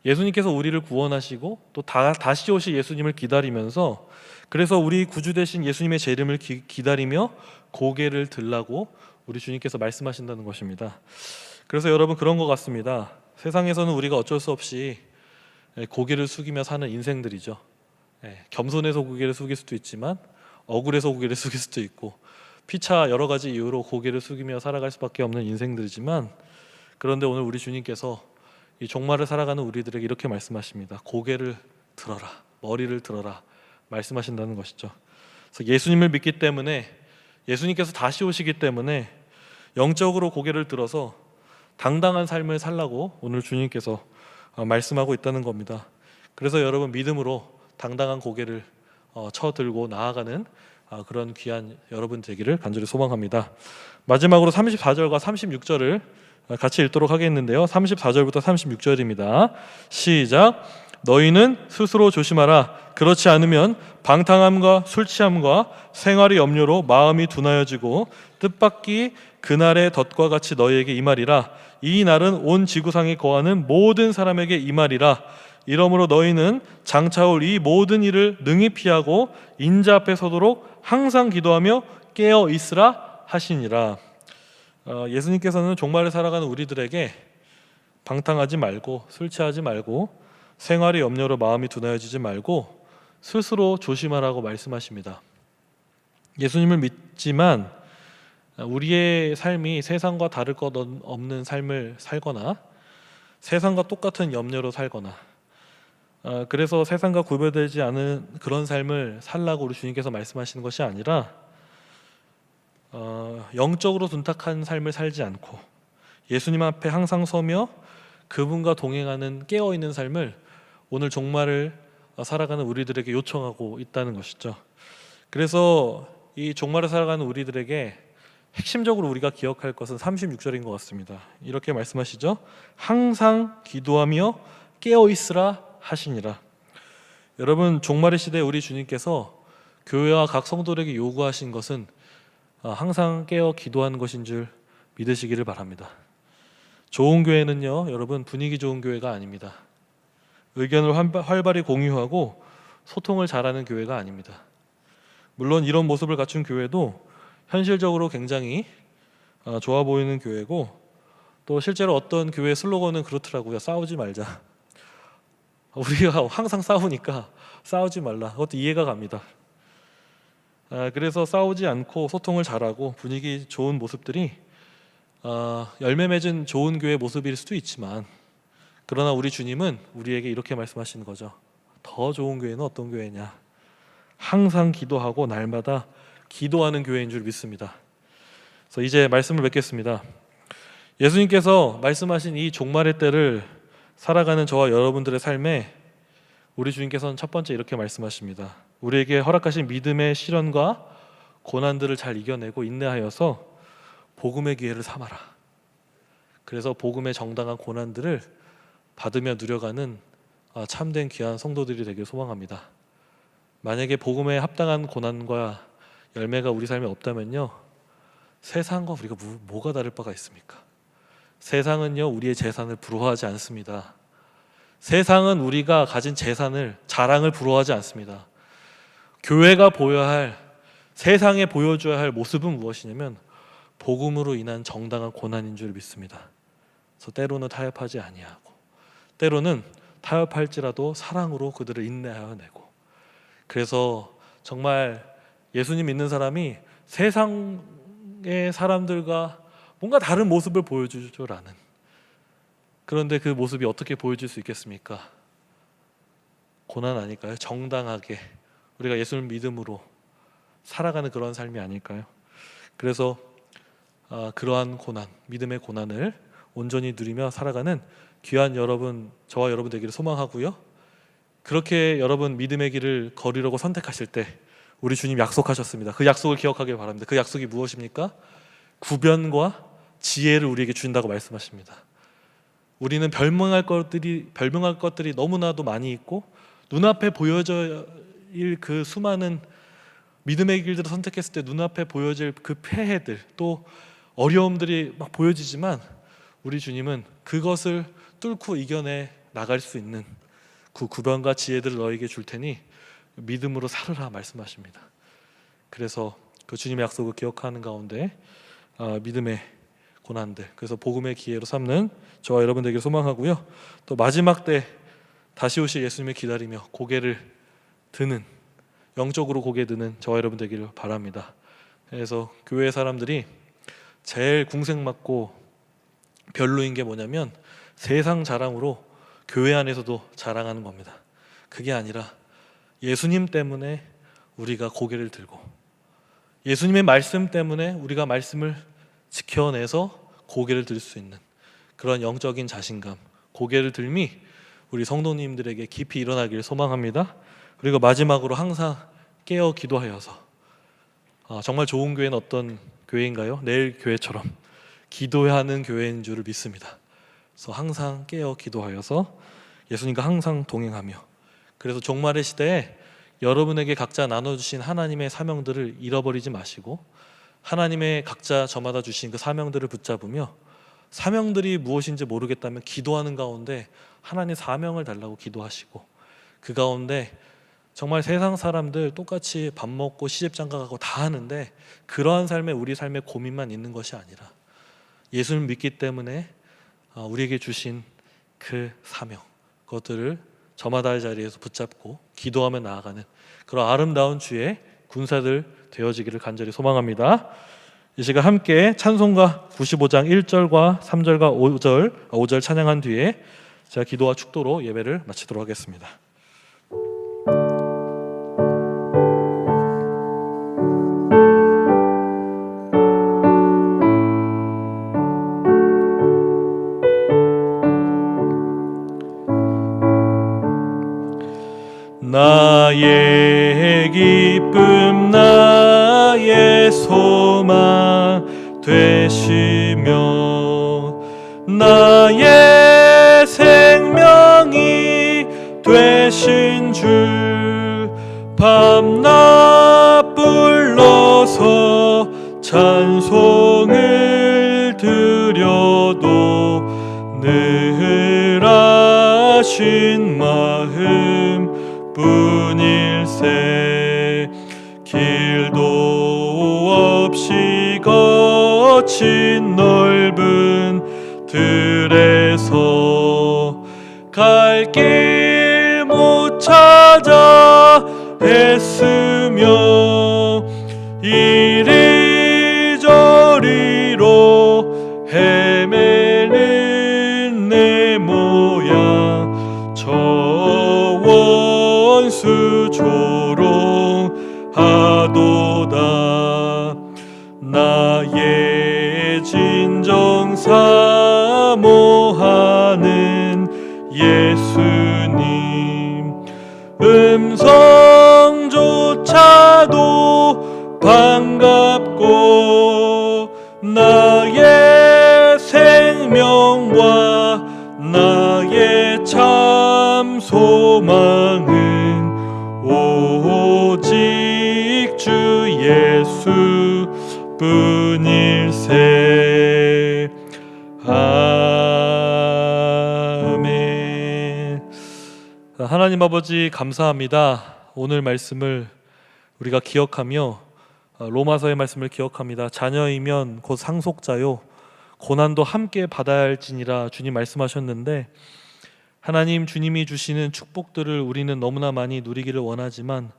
예수님께서 우리를 구원하시고 또 다시 오실 예수님을 기다리면서 그래서 우리 구주 되신 예수님의 재림을 기다리며 고개를 들라고 우리 주님께서 말씀하신다는 것입니다. 그래서 여러분 그런 것 같습니다. 세상에서는 우리가 어쩔 수 없이 고개를 숙이며 사는 인생들이죠. 겸손해서 고개를 숙일 수도 있지만 억울해서 고개를 숙일 수도 있고 피차 여러 가지 이유로 고개를 숙이며 살아갈 수밖에 없는 인생들이지만 그런데 오늘 우리 주님께서 이 종말을 살아가는 우리들에게 이렇게 말씀하십니다. 고개를 들어라, 머리를 들어라 말씀하신다는 것이죠. 그래서 예수님을 믿기 때문에 예수님께서 다시 오시기 때문에 영적으로 고개를 들어서 당당한 삶을 살라고 오늘 주님께서 말씀하고 있다는 겁니다. 그래서 여러분 믿음으로 당당한 고개를 쳐들고 나아가는 그런 귀한 여러분 되기를 간절히 소망합니다. 마지막으로 34절과 36절을 같이 읽도록 하겠는데요. 34절부터 36절입니다. 시작. 너희는 스스로 조심하라. 그렇지 않으면 방탕함과 술 취함과 생활의 염려로 마음이 둔하여지고 뜻밖이 그날의 덫과 같이 너희에게 임하리라. 이 날은 온 지구상에 거하는 모든 사람에게 임하리라. 이러므로 너희는 장차올 이 모든 일을 능히 피하고 인자 앞에 서도록 항상 기도하며 깨어 있으라 하시니라. 예수님께서는 종말을 살아가는 우리들에게 방탕하지 말고 술 취하지 말고 생활의 염려로 마음이 둔하여지지 말고 스스로 조심하라고 말씀하십니다. 예수님을 믿지만 우리의 삶이 세상과 다를 것 없는 삶을 살거나 세상과 똑같은 염려로 살거나 그래서 세상과 구별되지 않은 그런 삶을 살라고 우리 주님께서 말씀하시는 것이 아니라 영적으로 둔탁한 삶을 살지 않고 예수님 앞에 항상 서며 그분과 동행하는 깨어있는 삶을 오늘 종말을 살아가는 우리들에게 요청하고 있다는 것이죠. 그래서 이 종말을 살아가는 우리들에게 핵심적으로 우리가 기억할 것은 36절인 것 같습니다. 이렇게 말씀하시죠. 항상 기도하며 깨어있으라 하시니라. 여러분 종말의 시대에 우리 주님께서 교회와 각 성도들에게 요구하신 것은 항상 깨어 기도하는 것인 줄 믿으시기를 바랍니다. 좋은 교회는요 여러분 분위기 좋은 교회가 아닙니다. 의견을 활발히 공유하고 소통을 잘하는 교회가 아닙니다. 물론 이런 모습을 갖춘 교회도 현실적으로 굉장히 좋아 보이는 교회고 또 실제로 어떤 교회 슬로건은 그렇더라고요. 싸우지 말자. 우리가 항상 싸우니까 싸우지 말라. 그것도 이해가 갑니다. 그래서 싸우지 않고 소통을 잘하고 분위기 좋은 모습들이 열매 맺은 좋은 교회 모습일 수도 있지만 그러나 우리 주님은 우리에게 이렇게 말씀하시는 거죠. 더 좋은 교회는 어떤 교회냐? 항상 기도하고 날마다 기도하는 교회인 줄 믿습니다. 그래서 이제 말씀을 맺겠습니다. 예수님께서 말씀하신 이 종말의 때를 살아가는 저와 여러분들의 삶에 우리 주님께서는 첫 번째 이렇게 말씀하십니다. 우리에게 허락하신 믿음의 시련과 고난들을 잘 이겨내고 인내하여서 복음의 기회를 삼아라. 그래서 복음의 정당한 고난들을 받으며 누려가는 참된 귀한 성도들이 되길 소망합니다. 만약에 복음에 합당한 고난과 열매가 우리 삶에 없다면요 세상과 우리가 뭐가 다를 바가 있습니까? 세상은요 우리의 재산을 부러워하지 않습니다. 세상은 우리가 가진 재산을 자랑을 부러워하지 않습니다. 교회가 보여야 할 세상에 보여줘야 할 모습은 무엇이냐면 복음으로 인한 정당한 고난인 줄 믿습니다. 그래서 때로는 타협하지 아니하고 때로는 타협할지라도 사랑으로 그들을 인내하여 내고 그래서 정말 예수님 믿는 사람이 세상의 사람들과 뭔가 다른 모습을 보여줄 줄 아는 그런데 그 모습이 어떻게 보여질 수 있겠습니까? 고난 아닐까요? 정당하게 우리가 예수를 믿음으로 살아가는 그런 삶이 아닐까요? 그래서 그러한 고난, 믿음의 고난을 온전히 누리며 살아가는 귀한 여러분, 저와 여러분 되기를 소망하고요. 그렇게 여러분 믿음의 길을 걸으려고 선택하실 때 우리 주님 약속하셨습니다. 그 약속을 기억하길 바랍니다. 그 약속이 무엇입니까? 구변과 지혜를 우리에게 준다고 말씀하십니다. 우리는 별명할 것들이 너무나도 많이 있고 눈앞에 보여질 그 수많은 믿음의 길들을 선택했을 때 눈앞에 보여질 그 폐해들, 또 어려움들이 막 보여지지만 우리 주님은 그것을 뚫고 이겨내 나갈 수 있는 그 구변과 지혜들을 너에게 줄 테니 믿음으로 살으라 말씀하십니다. 그래서 그 주님의 약속을 기억하는 가운데 믿음의 고난들, 그래서 복음의 기회로 삼는 저와 여러분 되기를 소망하고요. 또 마지막 때 다시 오실 예수님을 기다리며 고개를 드는, 영적으로 고개 드는 저와 여러분 되기를 바랍니다. 그래서 교회 사람들이 제일 궁색맞고 별로인 게 뭐냐면 세상 자랑으로 교회 안에서도 자랑하는 겁니다. 그게 아니라 예수님 때문에 우리가 고개를 들고 예수님의 말씀 때문에 우리가 말씀을 지켜내서 고개를 들 수 있는 그런 영적인 자신감, 고개를 들미 우리 성도님들에게 깊이 일어나기를 소망합니다. 그리고 마지막으로 항상 깨어 기도하여서 정말 좋은 교회는 어떤 교회인가요? 내일 교회처럼 기도하는 교회인 줄을 믿습니다. 그래서 항상 깨어 기도하여서 예수님과 항상 동행하며, 그래서 종말의 시대에 여러분에게 각자 나눠주신 하나님의 사명들을 잃어버리지 마시고 하나님의 각자 저마다 주신 그 사명들을 붙잡으며, 사명들이 무엇인지 모르겠다면 기도하는 가운데 하나님 사명을 달라고 기도하시고, 그 가운데 정말 세상 사람들 똑같이 밥 먹고 시집장가 가고 다 하는데 그러한 삶에 우리 삶의 고민만 있는 것이 아니라 예수를 믿기 때문에 우리에게 주신 그 사명, 그것들을 저마다의 자리에서 붙잡고 기도하며 나아가는 그런 아름다운 주의 군사들 되어지기를 간절히 소망합니다. 이 시간 함께 찬송가 95장 1절과 3절과 5절 찬양한 뒤에 제가 기도와 축도로 예배를 마치도록 하겠습니다. 나의 기쁨 나의 소망 되시며 나의 생명이 되신 주, 밤낮 불러서 찬송을 드려도 늘 하신 마음 뿐일세. 길도 없이 거친 넓은 들에서 갈 길 못 찾아 애쓰며 이리저리로 헤매는 내 모양, 저 원수 조롱하도다. 나의 진정 사모하는 예수님, 음성조차도 반갑고 나의 생명과 나의 참 소망은 오직 주 예수 뿐일세. 아멘. 하나님 아버지 감사합니다. 오늘 말씀을 우리가 기억하며 로마서의 말씀을 기억합니다. 자녀이면 곧 상속자요 고난도 함께 받아야 할지니라 주님 말씀하셨는데, 하나님 주님이 주시는 축복들을 우리는 너무나 많이 누리기를 원하지만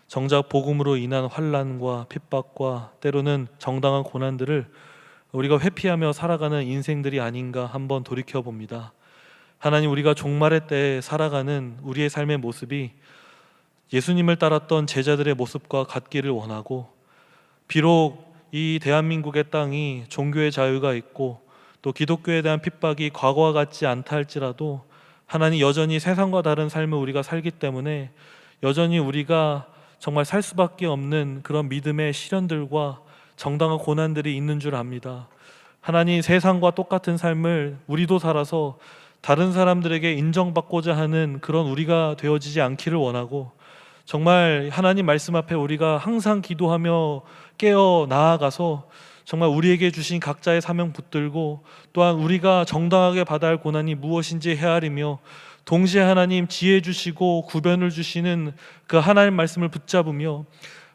정작 복음으로 인한 환난과 핍박과 때로는 정당한 고난들을 우리가 회피하며 살아가는 인생들이 아닌가 한번 돌이켜봅니다. 하나님, 우리가 종말의 때에 살아가는 우리의 삶의 모습이 예수님을 따랐던 제자들의 모습과 같기를 원하고, 비록 이 대한민국의 땅이 종교의 자유가 있고 또 기독교에 대한 핍박이 과거와 같지 않다 할지라도 하나님, 여전히 세상과 다른 삶을 우리가 살기 때문에 여전히 우리가 정말 살 수밖에 없는 그런 믿음의 시련들과 정당한 고난들이 있는 줄 압니다. 하나님, 세상과 똑같은 삶을 우리도 살아서 다른 사람들에게 인정받고자 하는 그런 우리가 되어지지 않기를 원하고, 정말 하나님 말씀 앞에 우리가 항상 기도하며 깨어 나아가서 정말 우리에게 주신 각자의 사명 붙들고, 또한 우리가 정당하게 받아야 할 고난이 무엇인지 헤아리며, 동시에 하나님 지혜 주시고 구변을 주시는 그 하나님 말씀을 붙잡으며,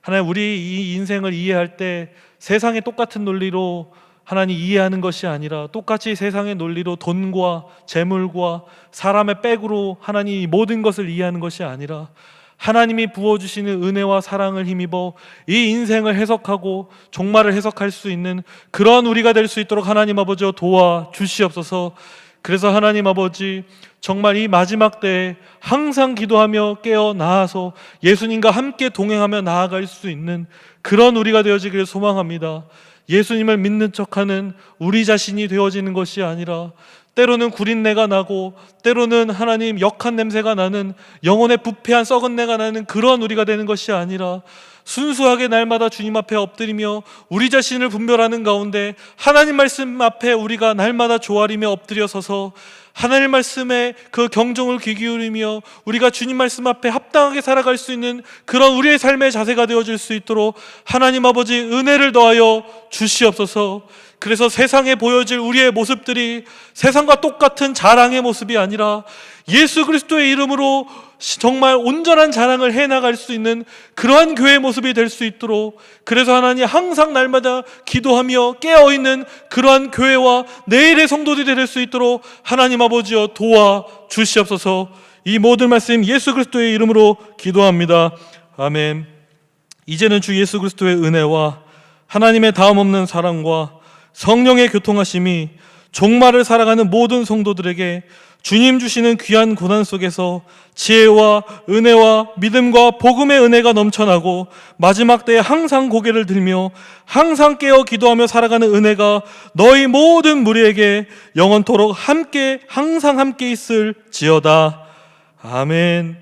하나님, 우리 이 인생을 이해할 때 세상의 똑같은 논리로 하나님 이해하는 것이 아니라, 똑같이 세상의 논리로 돈과 재물과 사람의 백으로 하나님 이 모든 것을 이해하는 것이 아니라, 하나님이 부어주시는 은혜와 사랑을 힘입어 이 인생을 해석하고 종말을 해석할 수 있는 그러한 우리가 될 수 있도록 하나님 아버지 도와주시옵소서. 그래서 하나님 아버지, 정말 이 마지막 때에 항상 기도하며 깨어 나아서 예수님과 함께 동행하며 나아갈 수 있는 그런 우리가 되어지기를 소망합니다. 예수님을 믿는 척하는 우리 자신이 되어지는 것이 아니라, 때로는 구린내가 나고 때로는 하나님 역한 냄새가 나는, 영혼의 부패한 썩은 내가 나는 그런 우리가 되는 것이 아니라, 순수하게 날마다 주님 앞에 엎드리며 우리 자신을 분별하는 가운데 하나님 말씀 앞에 우리가 날마다 조아리며 엎드려 서서 하나님 말씀에 그 경종을 귀 기울이며 우리가 주님 말씀 앞에 합당하게 살아갈 수 있는 그런 우리의 삶의 자세가 되어질 수 있도록 하나님 아버지 은혜를 더하여 주시옵소서. 그래서 세상에 보여질 우리의 모습들이 세상과 똑같은 자랑의 모습이 아니라, 예수 그리스도의 이름으로 정말 온전한 자랑을 해나갈 수 있는 그러한 교회의 모습이 될 수 있도록, 그래서 하나님 항상 날마다 기도하며 깨어있는 그러한 교회와 내일의 성도들이 될 수 있도록 하나님 아버지여 도와주시옵소서. 이 모든 말씀 예수 그리스도의 이름으로 기도합니다. 아멘. 이제는 주 예수 그리스도의 은혜와 하나님의 다음없는 사랑과 성령의 교통하심이 종말을 살아가는 모든 성도들에게 주님 주시는 귀한 고난 속에서 지혜와 은혜와 믿음과 복음의 은혜가 넘쳐나고, 마지막 때에 항상 고개를 들며 항상 깨어 기도하며 살아가는 은혜가 너희 모든 무리에게 영원토록 함께 항상 함께 있을지어다. 아멘.